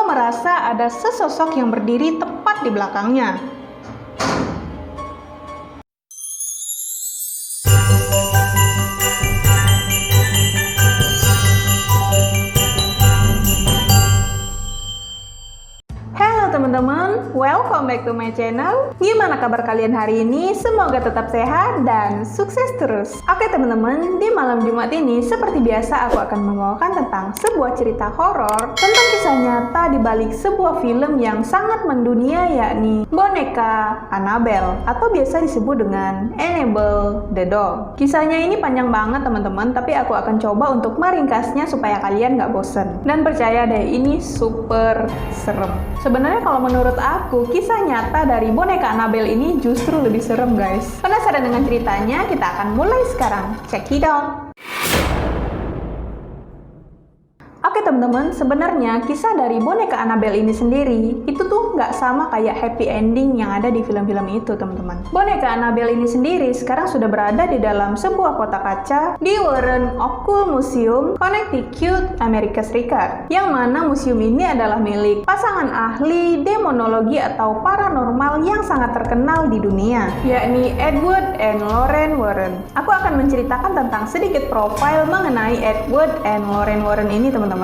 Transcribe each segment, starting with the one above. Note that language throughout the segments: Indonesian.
merasa ada sesosok yang berdiri tepat di belakangnya. Teman-teman, welcome back to my channel. Gimana kabar kalian hari ini? Semoga tetap sehat dan sukses terus. Oke teman-teman, di malam Jumat ini seperti biasa aku akan membawakan tentang sebuah cerita horor tentang kisah nyata di balik sebuah film yang sangat mendunia, yakni boneka Annabelle atau biasa disebut dengan Annabelle the Doll. Kisahnya ini panjang banget teman-teman, tapi aku akan coba untuk meringkasnya supaya kalian nggak bosen. Dan percaya deh, ini super serem. Sebenarnya kalau menurut aku, kisah nyata dari boneka Annabelle ini justru lebih serem guys. Penasaran dengan ceritanya? Kita akan mulai sekarang. Check it out! Oke teman-teman, sebenarnya kisah dari boneka Annabelle ini sendiri itu tuh nggak sama kayak happy ending yang ada di film-film itu teman-teman. Boneka Annabelle ini sendiri sekarang sudah berada di dalam sebuah kotak kaca di Warren Occult Museum, Connecticut, Amerika Serikat. Yang mana museum ini adalah milik pasangan ahli demonologi atau paranormal yang sangat terkenal di dunia, yakni Edward and Lorraine Warren. Aku akan menceritakan tentang sedikit profil mengenai Edward and Lorraine Warren ini teman-teman.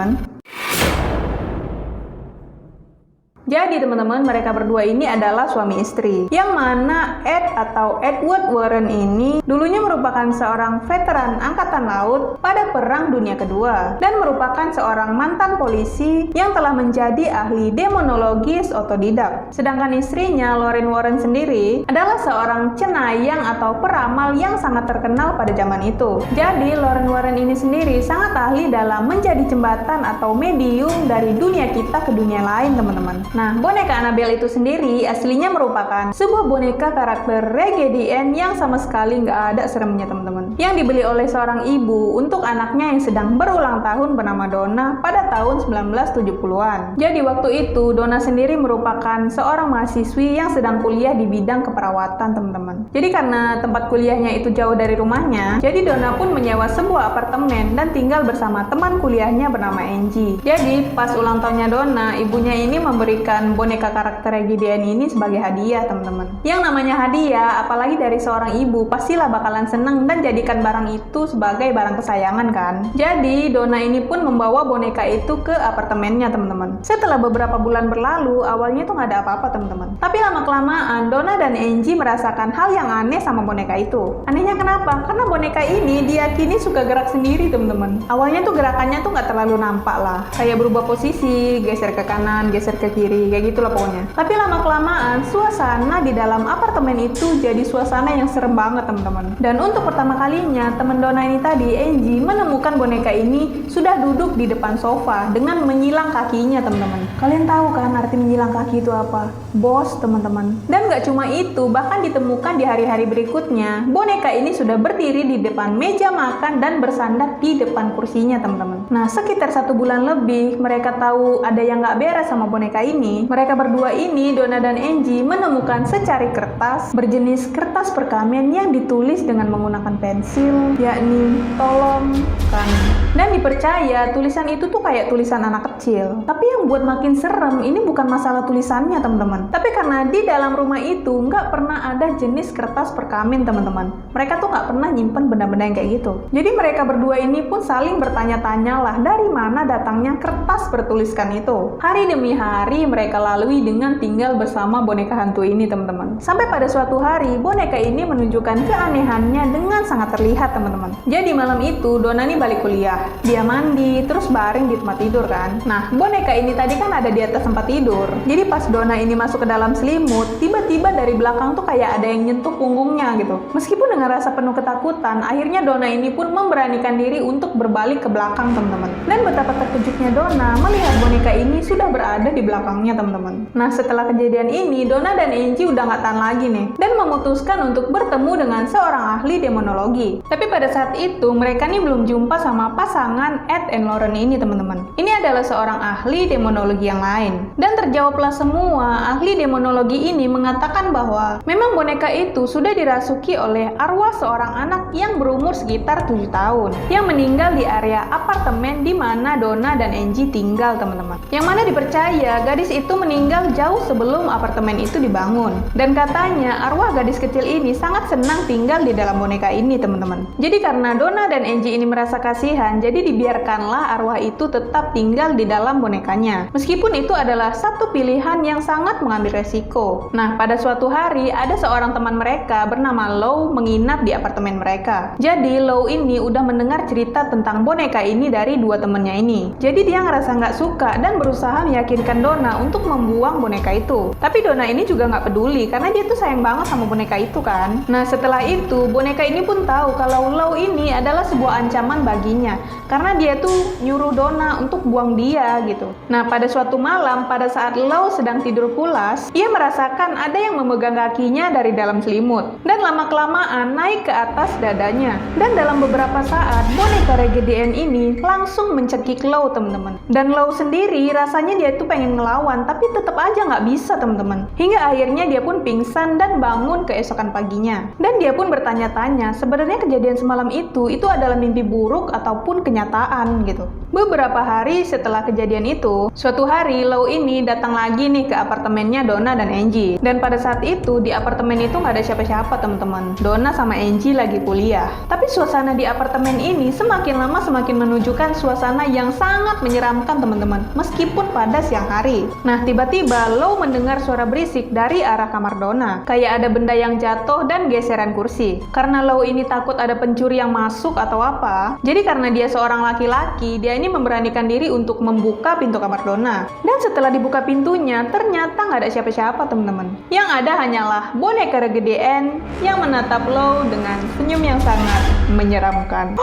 Jadi teman-teman, mereka berdua ini adalah suami istri, yang mana Ed atau Edward Warren ini dulunya merupakan seorang veteran angkatan laut pada Perang Dunia Kedua dan merupakan seorang mantan polisi yang telah menjadi ahli demonologis otodidak. Sedangkan istrinya Lorraine Warren sendiri adalah seorang cenayang atau peramal yang sangat terkenal pada zaman itu. Jadi Lorraine Warren ini sendiri sangat ahli dalam menjadi jembatan atau medium dari dunia kita ke dunia lain teman-teman. Nah, boneka Annabelle itu sendiri aslinya merupakan sebuah boneka karakter tragedian yang sama sekali nggak ada seremnya teman-teman, yang dibeli oleh seorang ibu untuk anaknya yang sedang berulang tahun bernama Donna pada tahun 1970-an. Jadi waktu itu Donna sendiri merupakan seorang mahasiswi yang sedang kuliah di bidang keperawatan teman-teman. Jadi karena tempat kuliahnya itu jauh dari rumahnya, jadi Donna pun menyewa sebuah apartemen dan tinggal bersama teman kuliahnya bernama Angie. Jadi pas ulang tahunnya Donna, ibunya ini memberikan boneka karakter tragedian ini sebagai hadiah teman-teman. Yang namanya hadiah, apalagi dari seorang ibu, pastilah bakalan seneng dan jadikan barang itu sebagai barang kesayangan kan. Jadi Donna ini pun membawa boneka itu ke apartemennya teman-teman. Setelah beberapa bulan berlalu, awalnya tuh nggak ada apa-apa teman-teman. Tapi lama-kelamaan Donna dan Angie merasakan hal yang aneh sama boneka itu. Anehnya kenapa? Karena boneka ini diyakini suka gerak sendiri teman-teman. Awalnya tuh gerakannya tuh nggak terlalu nampak lah, kayak berubah posisi, geser ke kanan, geser ke kiri, kayak gitulah pokoknya. Tapi lama-kelamaan suasana di dalam apartemen itu jadi suasana yang serem banget teman-teman. Dan untuk pertama kalinya teman Donna ini tadi, Angie, menemukan boneka ini sudah duduk di depan sofa dengan menyilang kakinya teman-teman. Kalian tahu kan arti menyilang kaki itu apa? Bos teman-teman. Dan gak cuma itu, bahkan ditemukan di hari-hari berikutnya boneka ini sudah berdiri di depan meja makan dan bersandar di depan kursinya teman-teman. Nah, sekitar 1 bulan lebih mereka tahu ada yang gak beres sama boneka ini. Mereka berdua ini, Donna dan Angie, menemukan secari kertas berjenis kertas perkamen yang ditulis dengan menggunakan pensil, yakni tolong kami. Dan dipercaya tulisan itu tuh kayak tulisan anak kecil. Tapi yang buat makin serem ini bukan masalah tulisannya teman-teman, tapi karena di dalam rumah itu nggak pernah ada jenis kertas perkamen teman-teman. Mereka tuh nggak pernah nyimpen benda-benda yang kayak gitu. Jadi mereka berdua ini pun saling bertanya-tanya lah dari mana datangnya kertas bertuliskan itu. Hari demi hari mereka lalui dengan tinggal bersama boneka hantu ini teman-teman. Sampai pada suatu hari boneka ini menunjukkan keanehannya dengan sangat terlihat teman-teman. Jadi malam itu Donna nih balik kuliah. Dia mandi terus baring di tempat tidur kan. Nah, boneka ini tadi kan ada di atas tempat tidur. Jadi pas Donna ini masuk ke dalam selimut, tiba-tiba dari belakang tuh kayak ada yang nyentuh punggungnya gitu. Meskipun dengan rasa penuh ketakutan, akhirnya Donna ini pun memberanikan diri untuk berbalik ke belakang teman-teman. Dan betapa terkejutnya Donna melihat boneka ini sudah berada di belakangnya teman-teman. Nah, setelah kejadian ini, Donna dan Angie udah nggak tahan lagi nih dan memutuskan untuk bertemu dengan seorang ahli demonologi. Tapi pada saat itu mereka nih belum jumpa sama pasangan Ed and Lorraine ini teman-teman. Ini adalah seorang ahli demonologi yang lain. Dan terjawablah semua, ahli demonologi ini mengatakan bahwa memang boneka itu sudah dirasuki oleh arwah seorang anak yang berumur sekitar 7 tahun yang meninggal di area apartemen di mana Donna dan Angie tinggal, teman-teman. Yang mana dipercaya gadis itu meninggal jauh sebelum apartemen itu dibangun. Dan katanya arwah gadis kecil ini sangat senang tinggal di dalam boneka ini, teman-teman. Jadi karena Donna dan Angie ini merasa kasihan, jadi dibiarkanlah arwah itu tetap tinggal di dalam bonekanya. Meskipun itu adalah satu pilihan yang sangat mengambil resiko. Nah, pada suatu hari ada seorang teman mereka bernama Lou menginap di apartemen mereka. Jadi Lou ini udah mendengar cerita tentang boneka ini dari dua temennya ini. Jadi dia ngerasa nggak suka dan berusaha meyakinkan Donna untuk membuang boneka itu. Tapi Donna ini juga nggak peduli karena dia tuh sayang banget sama boneka itu kan. Nah, setelah itu boneka ini pun tahu kalau Lou ini adalah sebuah ancaman baginya karena dia tuh nyuruh Donna untuk buang dia gitu. Nah, pada suatu malam pada saat Lou sedang tidur pulas, ia merasakan ada yang memegang kakinya dari dalam selimut dan lama-kelamaan naik ke atas dadanya. Dan dalam beberapa saat boneka Raggedy Ann ini langsung mencekik Lou, teman-teman. Dan Lou sendiri rasanya dia tuh pengen ngelawan tapi tetap aja nggak bisa, teman-teman. Hingga akhirnya dia pun pingsan dan bangun keesokan paginya. Dan dia pun bertanya-tanya sebenarnya kejadian semalam itu adalah mimpi buruk ataupun kenyataan gitu. Beberapa hari setelah kejadian itu, suatu hari Lou ini datang lagi nih ke apartemennya Donna dan Angie. Dan pada saat itu di apartemen itu nggak ada siapa-siapa, teman-teman. Donna sama Angie lagi kuliah. Tapi suasana di apartemen ini semakin lama semakin menunjukkan suasana yang sangat menyeramkan, teman-teman. Meskipun pada siang hari. Nah, tiba-tiba Lou mendengar suara berisik dari arah kamar Donna. Kayak ada benda yang jatuh dan geseran kursi. Karena Lou ini takut ada pencuri yang masuk atau apa, jadi karena dia seorang laki-laki, dia ini memberanikan diri untuk membuka pintu kamar Donna. Dan setelah dibuka pintunya, ternyata nggak ada siapa-siapa, teman-teman. Yang ada hanyalah boneka Raggedy Ann yang menatap Lou dengan senyum yang sangat menyeramkan.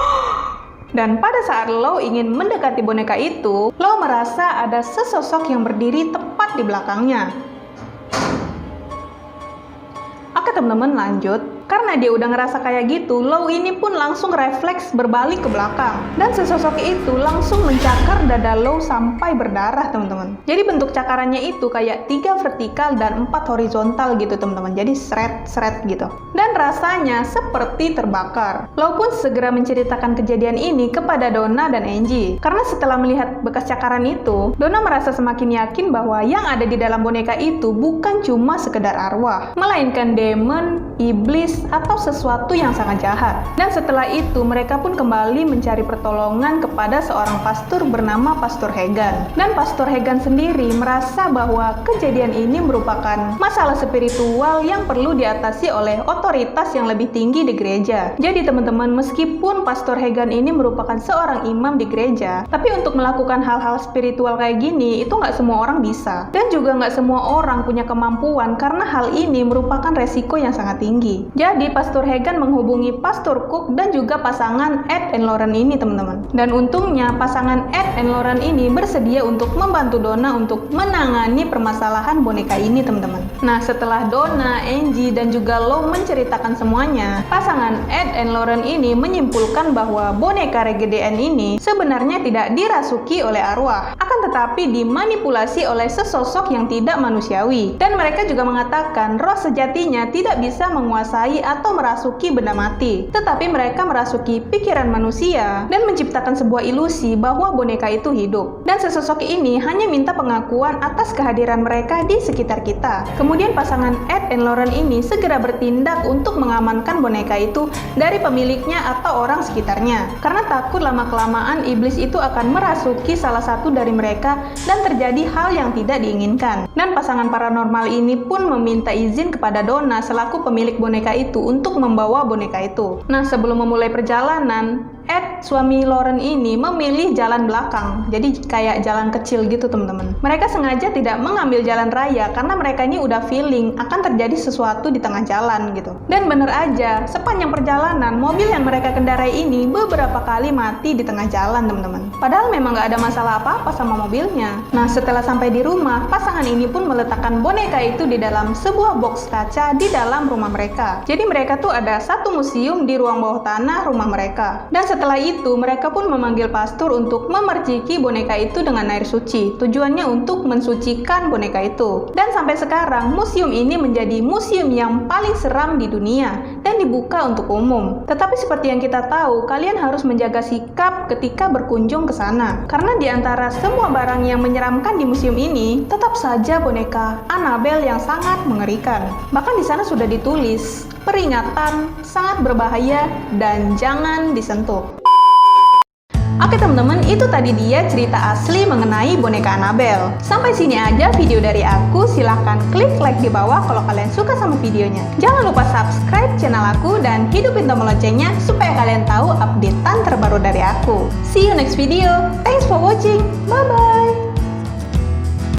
Dan pada saat Lou ingin mendekati boneka itu, Lou merasa ada sesosok yang berdiri tepat di belakangnya. Oke, teman-teman, lanjut. Karena dia udah ngerasa kayak gitu, Lou ini pun langsung refleks berbalik ke belakang. Dan sesosok itu langsung mencakar dada Lou sampai berdarah, teman-teman. Jadi bentuk cakarannya itu kayak 3 vertikal dan 4 horizontal gitu, teman-teman. Jadi seret-seret gitu. Dan rasanya seperti terbakar. Lou pun segera menceritakan kejadian ini kepada Donna dan Angie. Karena setelah melihat bekas cakaran itu, Donna merasa semakin yakin bahwa yang ada di dalam boneka itu bukan cuma sekedar arwah, melainkan demon, iblis, atau sesuatu yang sangat jahat. Dan setelah itu mereka pun kembali mencari pertolongan kepada seorang pastor bernama Pastor Hagan. Dan Pastor Hagan sendiri merasa bahwa kejadian ini merupakan masalah spiritual yang perlu diatasi oleh otoritas yang lebih tinggi di gereja. Jadi teman-teman, meskipun Pastor Hagan ini merupakan seorang imam di gereja, tapi untuk melakukan hal-hal spiritual kayak gini itu nggak semua orang bisa. Dan juga nggak semua orang punya kemampuan karena hal ini merupakan resiko yang sangat tinggi. Jadi Pastor Hagan menghubungi Pastor Cook dan juga pasangan Ed and Lauren ini, teman-teman. Dan untungnya pasangan Ed and Lauren ini bersedia untuk membantu Donna untuk menangani permasalahan boneka ini, teman-teman. Nah, setelah Donna, Angie, dan juga Lou menceritakan semuanya, pasangan Ed and Lauren ini menyimpulkan bahwa boneka Raggedy Ann ini sebenarnya tidak dirasuki oleh arwah, akan tetapi dimanipulasi oleh sesosok yang tidak manusiawi. Dan mereka juga mengatakan roh sejatinya tidak bisa menguasai atau merasuki benda mati, tetapi mereka merasuki pikiran manusia dan menciptakan sebuah ilusi bahwa boneka itu hidup. Dan sesosok ini hanya minta pengakuan atas kehadiran mereka di sekitar kita. Kemudian pasangan Ed and Lauren ini segera bertindak untuk mengamankan boneka itu dari pemiliknya atau orang sekitarnya, karena takut lama-kelamaan iblis itu akan merasuki salah satu dari mereka dan terjadi hal yang tidak diinginkan. Dan pasangan paranormal ini pun meminta izin kepada Donna selaku pemilik boneka itu untuk membawa boneka itu. Nah, sebelum memulai perjalanan, Ed, suami Lauren ini memilih jalan belakang, jadi kayak jalan kecil gitu, teman-teman. Mereka sengaja tidak mengambil jalan raya karena mereka ini udah feeling akan terjadi sesuatu di tengah jalan gitu. Dan bener aja, sepanjang perjalanan mobil yang mereka kendarai ini beberapa kali mati di tengah jalan, teman-teman. Padahal memang nggak ada masalah apa-apa sama mobilnya. Nah, setelah sampai di rumah, pasangan ini pun meletakkan boneka itu di dalam sebuah box kaca di dalam rumah mereka. Jadi mereka tuh ada satu museum di ruang bawah tanah rumah mereka. Dan setelah itu, mereka pun memanggil pastor untuk memerciki boneka itu dengan air suci. Tujuannya untuk mensucikan boneka itu. Dan sampai sekarang, museum ini menjadi museum yang paling seram di dunia. Dan dibuka untuk umum. Tetapi seperti yang kita tahu, kalian harus menjaga sikap ketika berkunjung ke sana. Karena di antara semua barang yang menyeramkan di museum ini, tetap saja boneka Annabelle yang sangat mengerikan. Bahkan di sana sudah ditulis, peringatan, sangat berbahaya, dan jangan disentuh. Oke teman-teman, itu tadi dia cerita asli mengenai boneka Annabelle. Sampai sini aja video dari aku, silahkan klik like di bawah kalau kalian suka sama videonya. Jangan lupa subscribe channel aku dan hidupin tombol loncengnya supaya kalian tahu updatean terbaru dari aku. See you next video, thanks for watching, bye-bye!